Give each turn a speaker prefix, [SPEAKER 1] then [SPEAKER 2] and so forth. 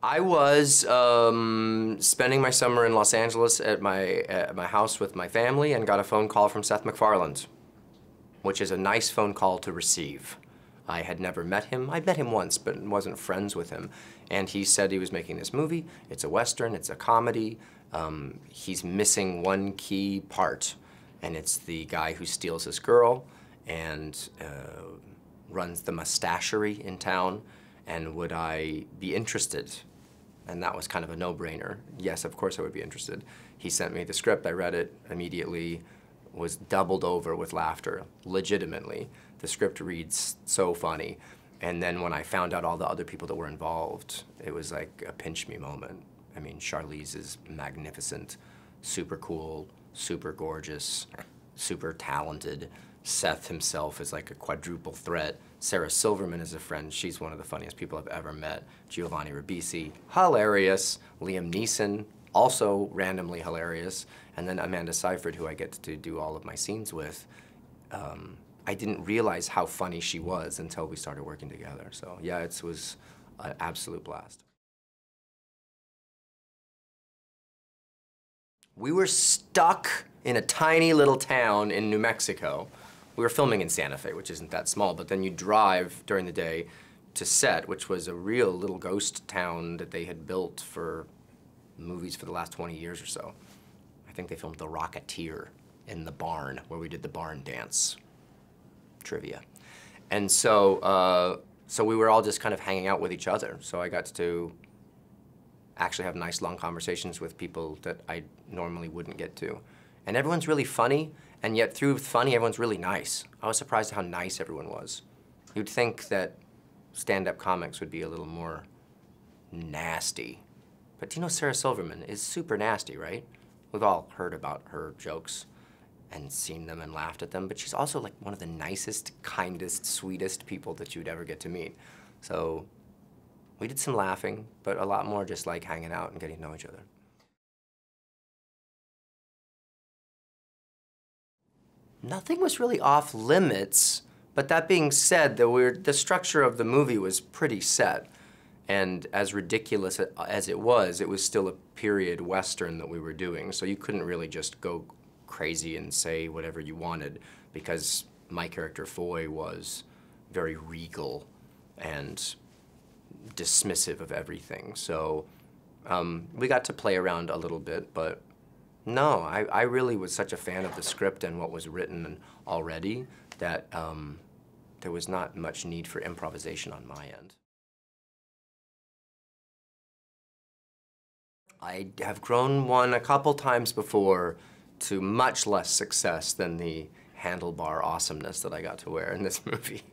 [SPEAKER 1] I was spending my summer in Los Angeles at my house with my family and got a phone call from Seth MacFarlane, which is a nice phone call to receive. I had never met him. I'd met him once, but wasn't friends with him. And he said he was making this movie. It's a Western, it's a comedy. He's missing one key part, and it's the guy who steals his girl and runs the mustachery in town, and would I be interested? And that was kind of a no-brainer. Yes, of course I would be interested. He sent me the script, I read it immediately, was doubled over with laughter, legitimately. The script reads so funny. And then when I found out all the other people that were involved, it was like a pinch me moment. I mean, Charlize is magnificent, super cool, super gorgeous, super talented. Seth himself is like a quadruple threat. Sarah Silverman is a friend. She's one of the funniest people I've ever met. Giovanni Ribisi, hilarious. Liam Neeson, also randomly hilarious. And then Amanda Seyfried, who I get to do all of my scenes with. I didn't realize how funny she was until we started working together. So yeah, it was an absolute blast. We were stuck in a tiny little town in New Mexico. We were filming in Santa Fe, which isn't that small, but then you drive during the day to set, which was a real little ghost town that they had built for movies for the last 20 years or so. I think they filmed The Rocketeer in the barn, where we did the barn dance. Trivia. And so, so we were all just kind of hanging out with each other. So I got to actually have nice long conversations with people that I normally wouldn't get to. And everyone's really funny, and yet through funny, everyone's really nice. I was surprised at how nice everyone was. You'd think that stand-up comics would be a little more nasty. But you know, Sarah Silverman is super nasty, right? We've all heard about her jokes and seen them and laughed at them, but she's also like one of the nicest, kindest, sweetest people that you'd ever get to meet. So we did some laughing, but a lot more just like hanging out and getting to know each other. Nothing was really off limits, but that being said, the structure of the movie was pretty set. And as ridiculous as it was still a period Western that we were doing, so you couldn't really just go crazy and say whatever you wanted, because my character Foy was very regal and dismissive of everything. So we got to play around a little bit, but no, I really was such a fan of the script and what was written already that there was not much need for improvisation on my end. I have grown one a couple times before to much less success than the handlebar awesomeness that I got to wear in this movie.